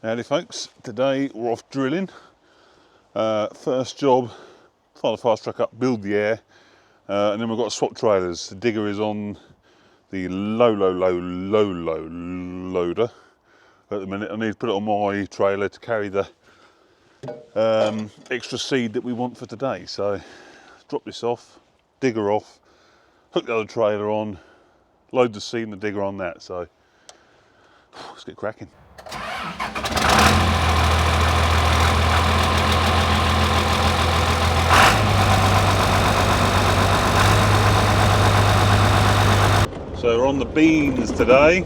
Howdy folks, today we're off drilling. First job, fire the fast truck up, build the air, and then we've got to swap trailers. The digger is on the low loader at the minute. I need to put it on my trailer to carry the extra seed that we want for today. So drop this off, digger off, hook the other trailer on, load the seed and the digger on that. So let's get cracking. So we're on the beans today.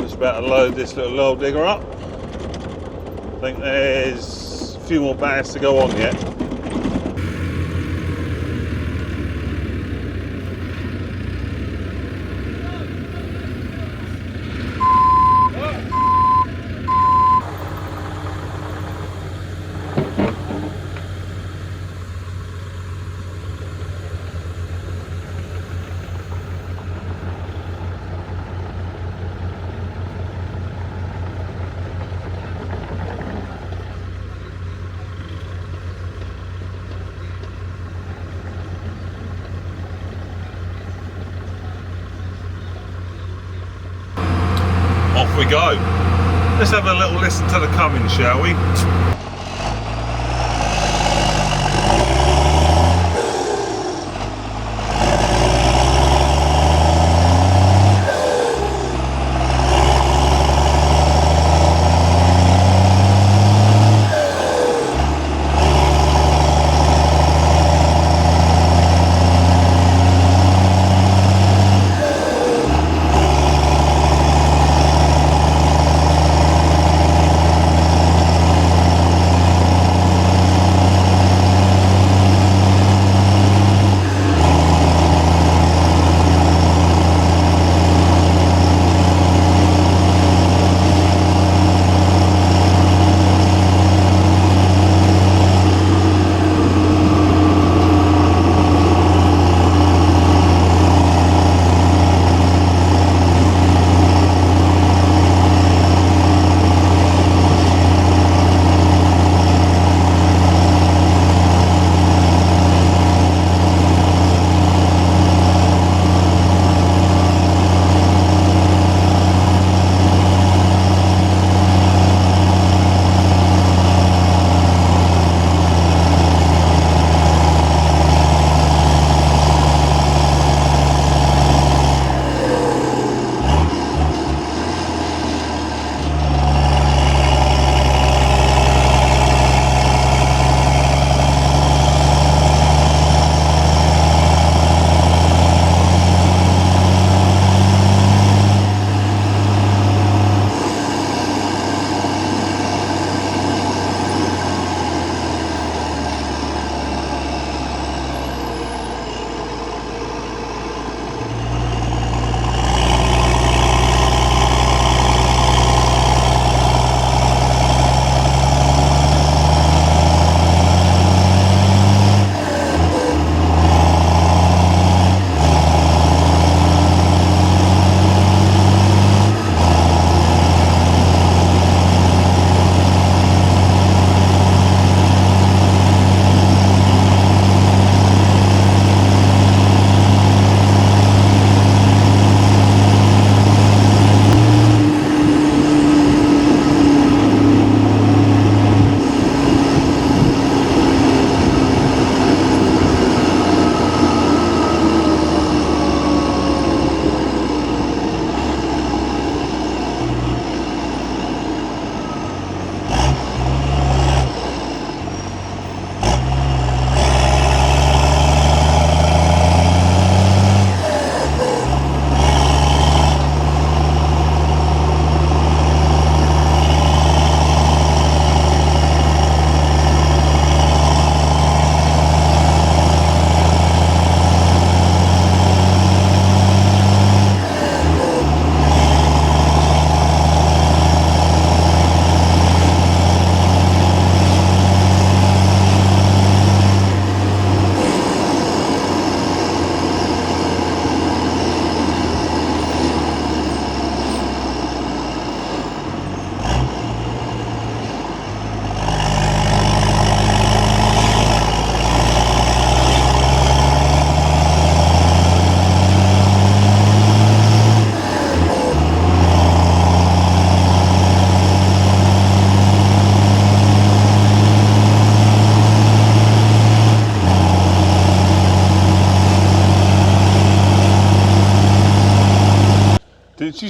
Just about to load this little old digger up. I think there's a few more bags to go on yet. Off we go. Let's have a little listen to the Cummins, shall we?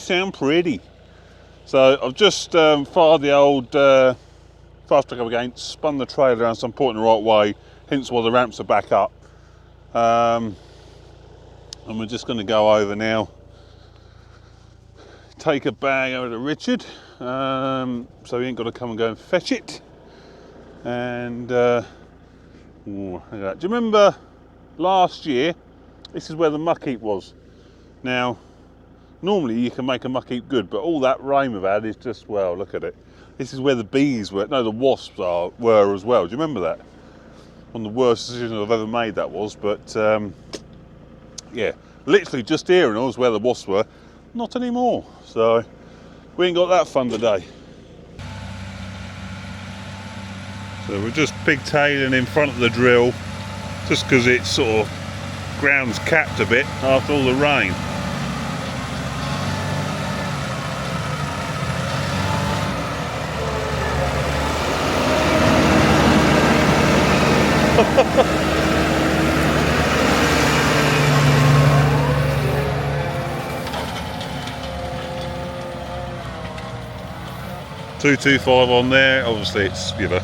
sound pretty. So I've just fired the old fast track up again, spun the trailer around so I'm pointing the right way, hence why the ramps are back up. And we're just going to go over now, take a bag over to Richard, so he ain't got to come and go and fetch it. And ooh, look at that. Do you remember last year? This is where the muck heap was. Now, normally you can make a muck heap good, but all that rain we've had is just, well, look at it. This is where the bees were, no, the wasps were as well. Do you remember that? One of the worst decisions I've ever made that was, but yeah, literally just here and all is where the wasps were, not anymore. So we ain't got that fun today. So we're just pigtailing in front of the drill, just because it's sort of ground's capped a bit after all the rain. .225 on there, obviously it's, you know,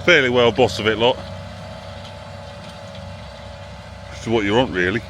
fairly well boss of it lot. Which is what you want really.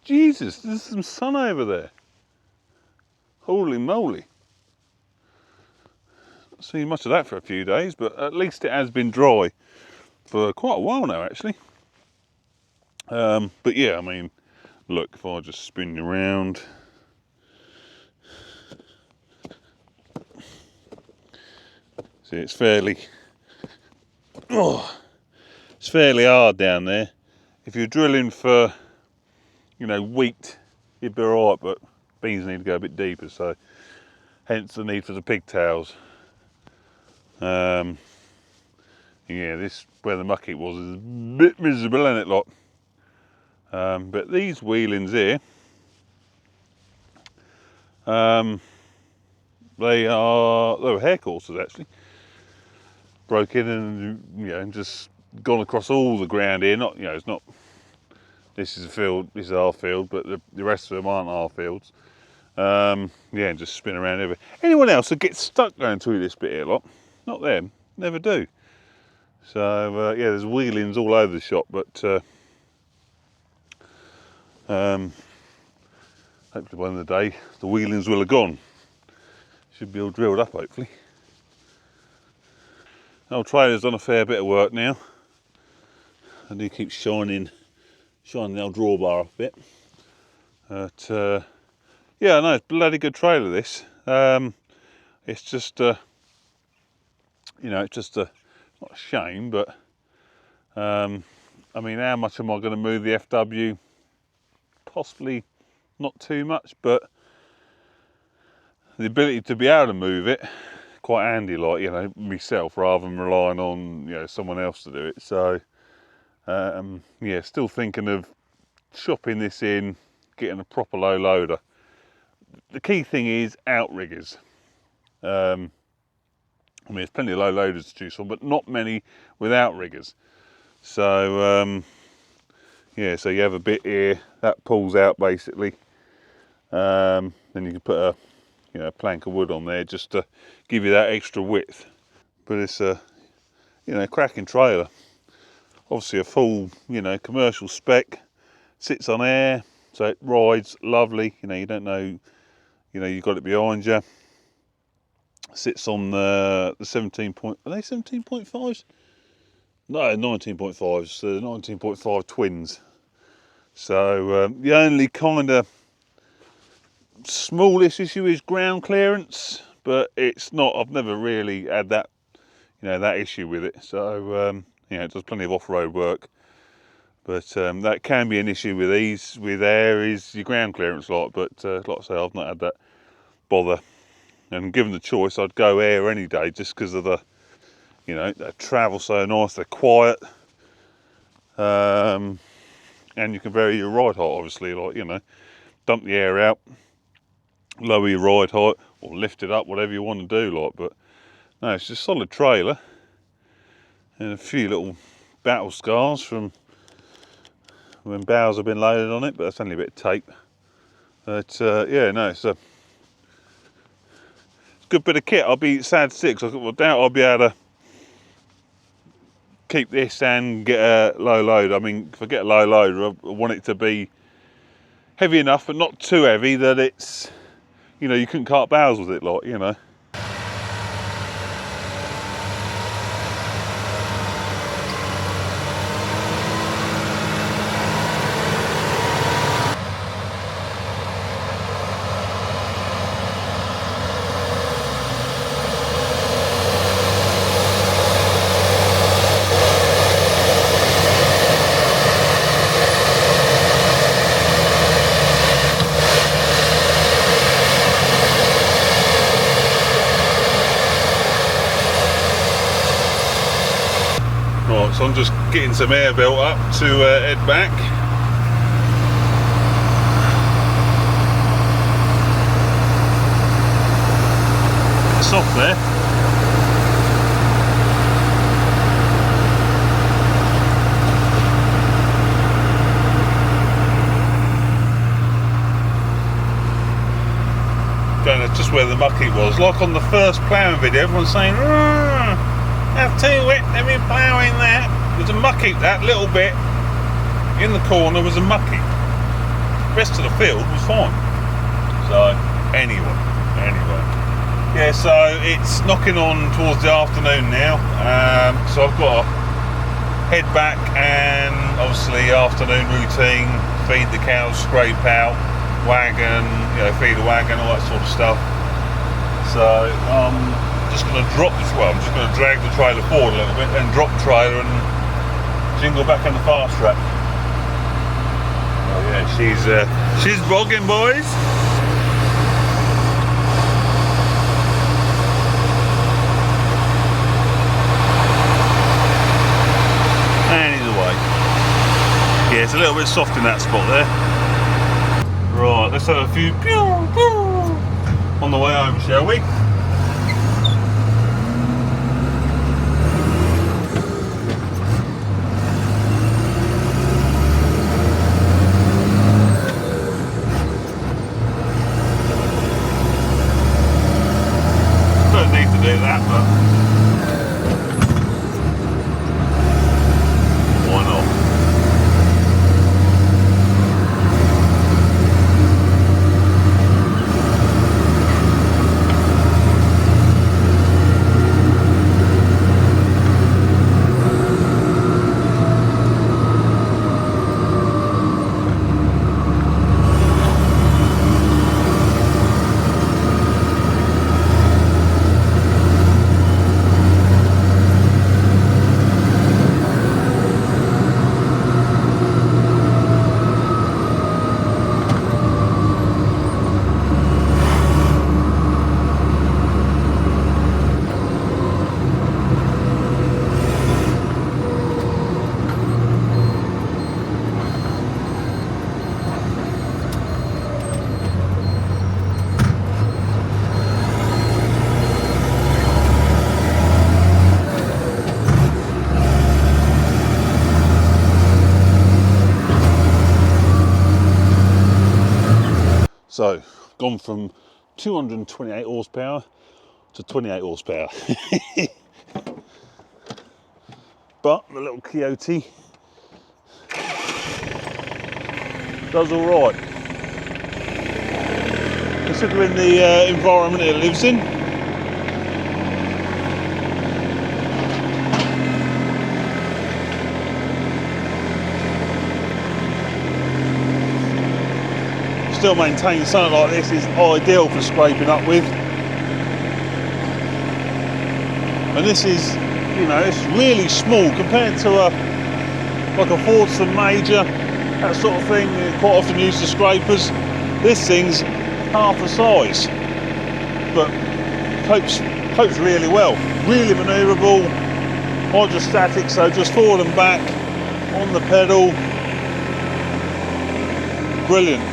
Jesus, there's some sun over there. Holy moly. Not seen much of that for a few days, but at least it has been dry for quite a while now actually. But yeah, I mean, look, if I just spin you around. See, it's fairly hard down there. If you're drilling for, you know, wheat, you'd be alright, but beans need to go a bit deeper, so hence the need for the pigtails. Yeah, this where the muck heap was is a bit miserable, isn't it, lot? But these wheelings here, they were hair courses actually. Broke in and, you know, just gone across all the ground here. Not, you know, it's not. This is a field. This is our field, but the rest of them aren't our fields. Yeah, and just spin around everywhere. Anyone else that gets stuck going through this bit here, lot? Not them. Never do. So yeah, there's wheelings all over the shop, but hopefully by the end of the day the wheelings will have gone. Should be all drilled up hopefully. Old trailer's done a fair bit of work now. I do keep shining the old drawbar up a bit. But yeah, no, it's a bloody good trailer this. It's just you know, it's just not a shame, but I mean, how much am I going to move the FW? Possibly not too much, but the ability to be able to move it, quite handy, like, you know, myself, rather than relying on, you know, someone else to do it. So yeah, still thinking of chopping this in, getting a proper low loader. The key thing is outriggers. I mean, there's plenty of low loaders to choose from, but not many with outriggers. So yeah, so you have a bit here that pulls out basically. Then you can put a, you know, plank of wood on there just to give you that extra width. But it's a, you know, cracking trailer. Obviously a full, you know, commercial spec. Sits on air, so it rides lovely. You know, you don't know, you know, you've got it behind you. Sits on the 17 point, are they 17.5s? No, 19.5s, the 19.5 twins. So the only kind of smallest issue is ground clearance, but it's not, I've never really had that, you know, that issue with it. So you know, it does plenty of off-road work. But that can be an issue with these, with air, is your ground clearance lot. But like I say, I've not had that bother. And given the choice, I'd go air any day, just because of the, you know, they travel so nice, they're quiet. And you can vary your ride height, obviously, like, you know, dump the air out, lower your ride height, or lift it up, whatever you want to do, like. But no, it's just a solid trailer. And a few little battle scars from when bowels have been loaded on it, but that's only a bit of tape. But yeah, no, it's a good bit of kit. I'll be sad to see it, because I doubt I'll be able to keep this and get a low load. I mean, if I get a low load, I want it to be heavy enough, but not too heavy that it's, you know, you couldn't cart bowels with it, like, you know. Right, so I'm just getting some air built up to head back. It's soft there. Going to just where the muck heap was. Like on the first ploughing video, everyone's saying, have too wet, let me plough in that. There's a muck heap, that little bit in the corner was a muck heap. The rest of the field was fine. So anyway, yeah, so it's knocking on towards the afternoon now. So I've got to head back, and obviously afternoon routine, feed the cows, scrape out, wagon, you know, feed a wagon, all that sort of stuff. So just going to drop this, well, I'm just going to drag the trailer forward a little bit, then drop the trailer and jingle back on the fast track. Oh yeah, she's bogging, boys. And he's away. Yeah, it's a little bit soft in that spot there. Right, let's have a few pew, pew, on the way home, shall we? Do that, but why not? So gone from 228 horsepower to 28 horsepower. But the little Kioti does all right, considering the environment it lives in. Still maintain something like this is ideal for scraping up with. And this is, you know, it's really small compared to like a Fordson Major, that sort of thing, quite often used to scrapers. This thing's half the size, but copes really well. Really manoeuvrable, hydrostatic, so just forward and back on the pedal. Brilliant.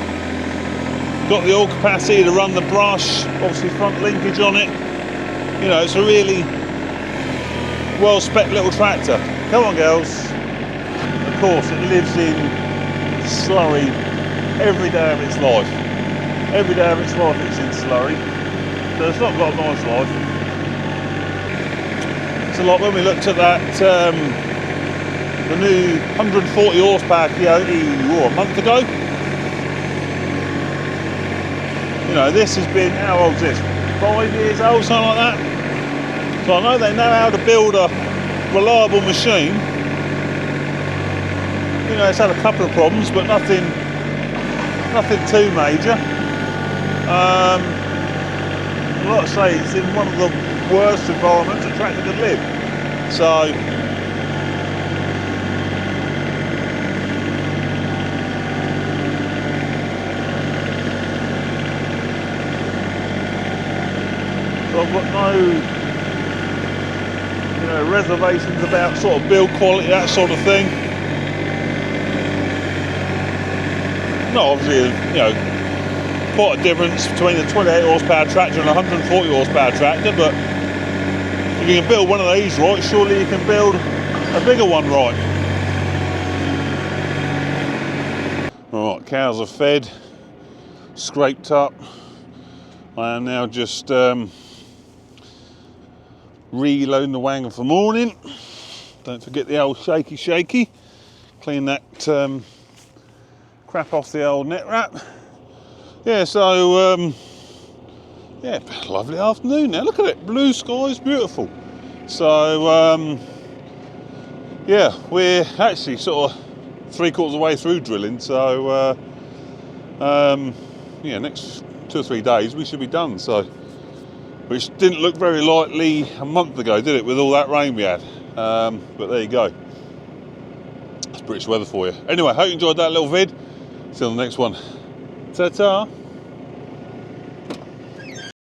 Got the oil capacity to run the brush, obviously front linkage on it. You know, it's a really well spec little tractor. Come on, girls. Of course, it lives in slurry every day of its life. Every day of its life it's in slurry. So it's not got a nice life. So like when we looked at that, the new 140 horsepower Kioti a month ago, you know, this has been, how old is this? 5 years old, something like that. So I know they know how to build a reliable machine. You know, it's had a couple of problems, but nothing too major. Like I say, it's in one of the worst environments a tractor could live. So I've got no, you know, reservations about sort of build quality, that sort of thing. No, obviously, you know, quite a difference between a 28 horsepower tractor and a 140 horsepower tractor, but if you can build one of these right, surely you can build a bigger one right. Alright, cows are fed, scraped up. I am now just reloading the wagon for morning. Don't forget the old shaky. Clean that crap off the old net wrap. Yeah, so yeah, lovely afternoon now. Look at it, blue skies, beautiful. So yeah, we're actually sort of 3/4 of the way through drilling. So yeah, next 2 or 3 days we should be done. So, which didn't look very likely a month ago, did it, with all that rain we had? But there you go. It's British weather for you. Anyway, hope you enjoyed that little vid. See you on the next one. Ta-ta.